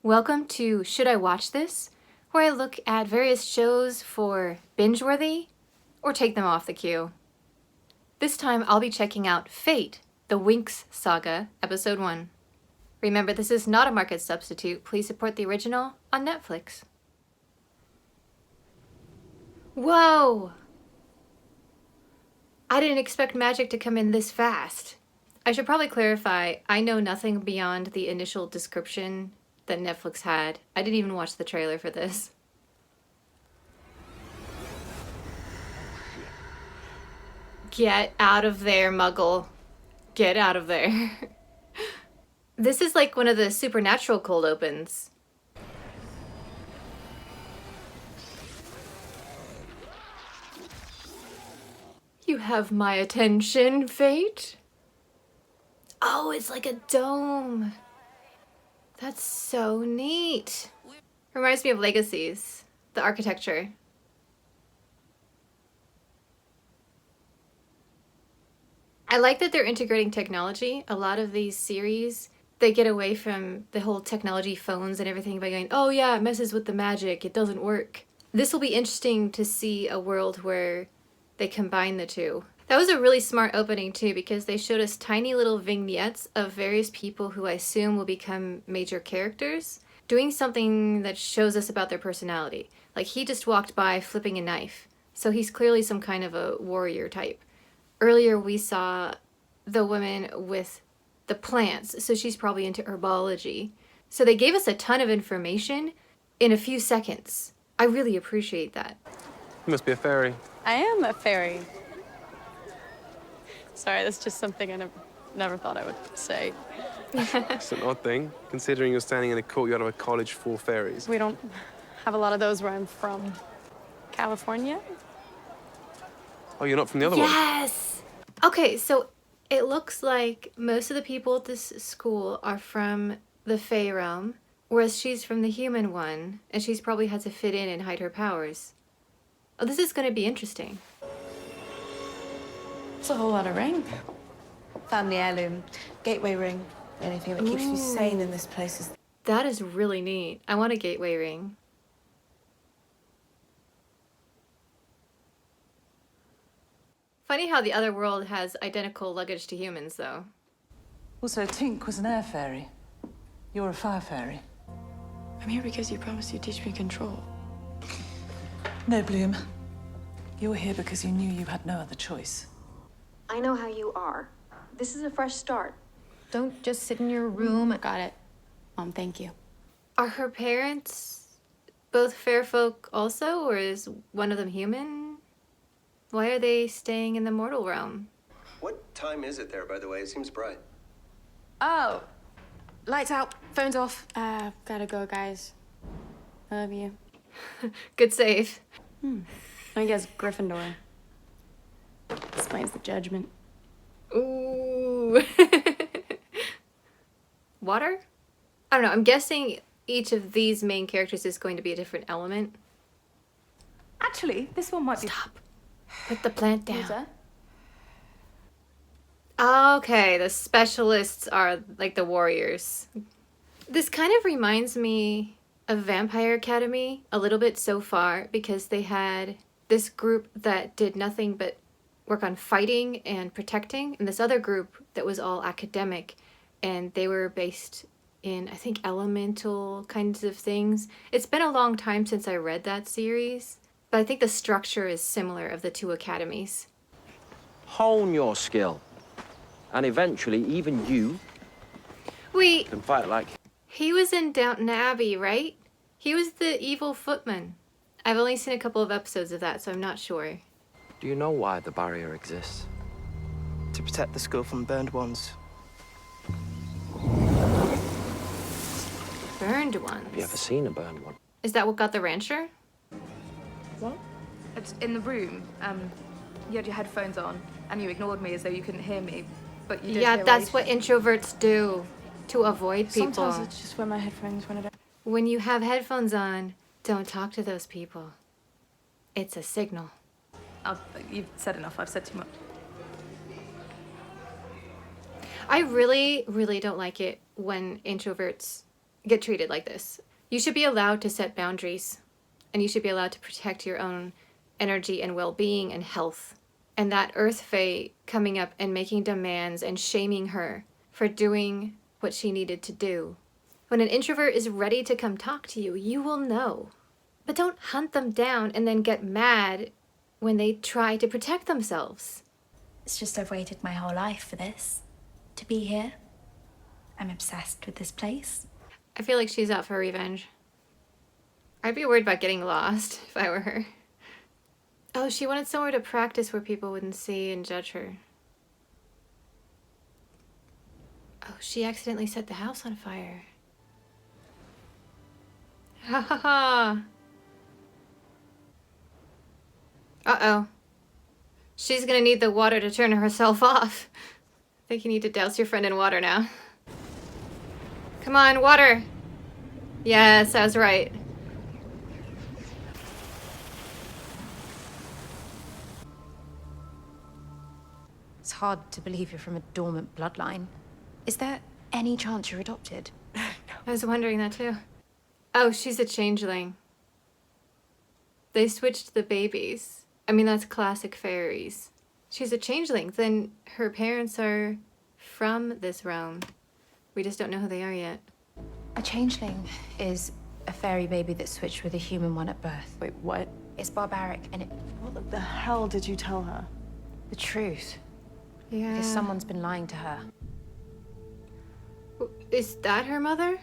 Welcome to Should I Watch This?, where I look at various shows for binge-worthy or take them off the queue. This time I'll be checking out Fate, the Winx Saga, Episode 1. Remember, this is not a market substitute. Please support the original on Netflix. Whoa! I didn't expect magic to come in this fast. I should probably clarify, I know nothing beyond the initial description that Netflix had. I didn't even watch the trailer for this. Get out of there, Muggle. Get out of there. This is like one of the Supernatural cold opens. You have my attention, Fate? Oh, it's like a dome. That's so neat. Reminds me of Legacies, the architecture. I like that they're integrating technology. A lot of these series, they get away from the whole technology phones and everything by going, oh yeah, it messes with the magic, it doesn't work. This will be interesting to see a world where they combine the two. That was a really smart opening too, because they showed us tiny little vignettes of various people who I assume will become major characters, doing something that shows us about their personality. Like, he just walked by flipping a knife, so he's clearly some kind of a warrior type. Earlier we saw the woman with the plants, so she's probably into herbology. So they gave us a ton of information in a few seconds. I really appreciate that. You must be a fairy. I am a fairy. Sorry, that's just something I never thought I would say. It's an odd thing, considering you're standing in a courtyard of a college for fairies. We don't have a lot of those where I'm from. California? Oh, you're not from the other one? Yes! Okay, so it looks like most of the people at this school are from the Fae realm, whereas she's from the human one, and she's probably had to fit in and hide her powers. Oh, this is going to be interesting. It's a whole lot of ring. Family heirloom, gateway ring. Anything that keeps you sane in this place is... That is really neat. I want a gateway ring. Funny how the other world has identical luggage to humans, though. Also, Tink was an air fairy. You're a fire fairy. I'm here because you promised you'd teach me control. No, Bloom. You're here because you knew you had no other choice. I know how you are. This is a fresh start. Don't just sit in your room. Got it. Thank you. Are her parents both fair folk also, or is one of them human? Why are they staying in the mortal realm? What time is it there, by the way? It seems bright. Oh. Lights out. Phones off. Gotta go, guys. I love you. Good save. I guess Gryffindor. Explains the judgment. Ooh. Water? I don't know. I'm guessing each of these main characters is going to be a different element. Actually, this one might be... Stop. Put the plant down. Who's that? Okay, the specialists are like the warriors. This kind of reminds me of Vampire Academy a little bit so far, because they had this group that did nothing but work on fighting and protecting, and this other group that was all academic, and they were based in, I think, elemental kinds of things. It's been a long time since I read that series, but I think the structure is similar of the two academies. Hone your skill, and eventually even you Wait, can fight like... he was in Downton Abbey, right? He was the evil footman. I've only seen a couple of episodes of that, so I'm not sure. Do you know why the barrier exists? To protect the school from burned ones. Burned ones. Have you ever seen a burned one? Is that what got the rancher? What? It's in the room. You had your headphones on, and you ignored me as though you couldn't hear me, but you did Yeah, hear that's I what introverts do to avoid people. Sometimes it's just wear my headphones when I don't. When you have headphones on, don't talk to those people. It's a signal. You've said enough. I've said too much. I really, really don't like it when introverts get treated like this. You should be allowed to set boundaries, and you should be allowed to protect your own energy and well-being and health. And that Earth Fae coming up and making demands and shaming her for doing what she needed to do. When an introvert is ready to come talk to you, you will know. But don't hunt them down and then get mad when they try to protect themselves. It's just I've waited my whole life for this. To be here. I'm obsessed with this place. I feel like she's out for revenge. I'd be worried about getting lost if I were her. Oh, she wanted somewhere to practice where people wouldn't see and judge her. Oh, she accidentally set the house on fire. Ha ha ha! Uh-oh. She's gonna need the water to turn herself off. I think you need to douse your friend in water now. Come on, water! Yes, I was right. It's hard to believe you're from a dormant bloodline. Is there any chance you're adopted? I was wondering that too. Oh, she's a changeling. They switched the babies. I mean, that's classic fairies. She's a changeling. Then her parents are from this realm. We just don't know who they are yet. A changeling is a fairy baby that switched with a human one at birth. Wait, what? It's barbaric and it... What the hell did you tell her? The truth. Yeah. Because someone's been lying to her. Is that her mother?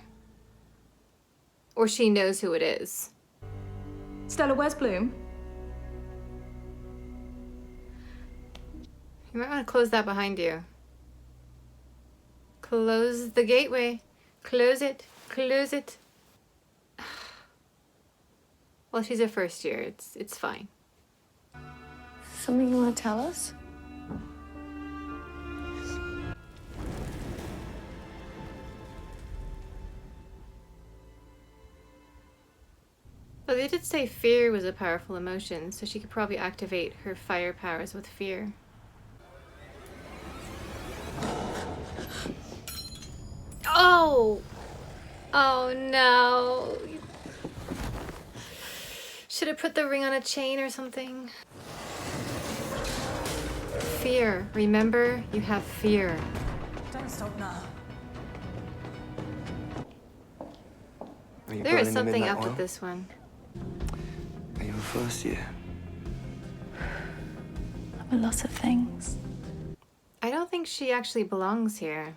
Or she knows who it is? Stella, where's Bloom? You might want to close that behind you. Close the gateway. Close it. Close it. Well, she's a first year. It's fine. Something you want to tell us? Oh, they did say fear was a powerful emotion, so she could probably activate her fire powers with fear. Oh! Oh no! Should have put the ring on a chain or something. Fear. Remember, you have fear. Don't stop now. There is something up with this one. Are you first year? A lot of things. I don't think she actually belongs here.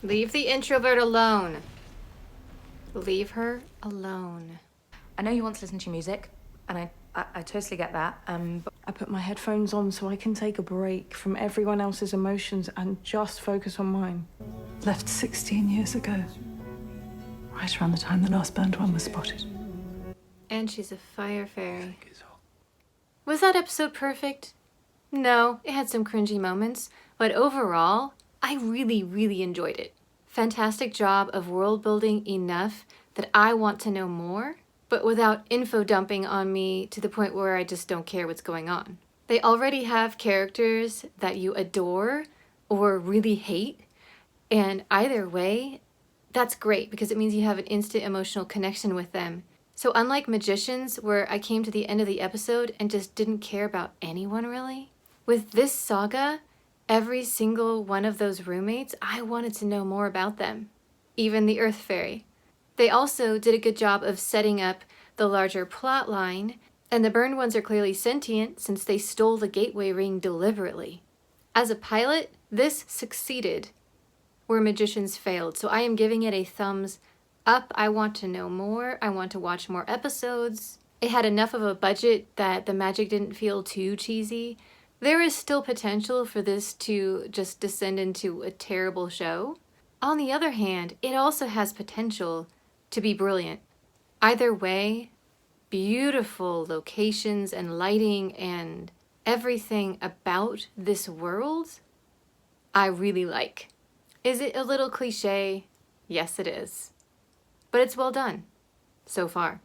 Leave the introvert alone. Leave her alone. I know you want to listen to music, and I totally get that. But I put my headphones on so I can take a break from everyone else's emotions and just focus on mine. Left 16 years ago. Right around the time the last burned one was spotted. And she's a fire fairy. Was that episode perfect? No, it had some cringy moments, but overall, I really, really enjoyed it. Fantastic job of world building enough that I want to know more, but without info dumping on me to the point where I just don't care what's going on. They already have characters that you adore or really hate, and either way, that's great because it means you have an instant emotional connection with them. So unlike Magicians, where I came to the end of the episode and just didn't care about anyone really, with this saga, every single one of those roommates, I wanted to know more about them. Even the Earth Fairy. They also did a good job of setting up the larger plot line, and the burned ones are clearly sentient since they stole the gateway ring deliberately. As a pilot, this succeeded where Magicians failed, so I am giving it a thumbs up. I want to know more. I want to watch more episodes. It had enough of a budget that the magic didn't feel too cheesy. There is still potential for this to just descend into a terrible show. On the other hand, it also has potential to be brilliant. Either way, beautiful locations and lighting and everything about this world, I really like. Is it a little cliche? Yes, it is. But it's well done so far.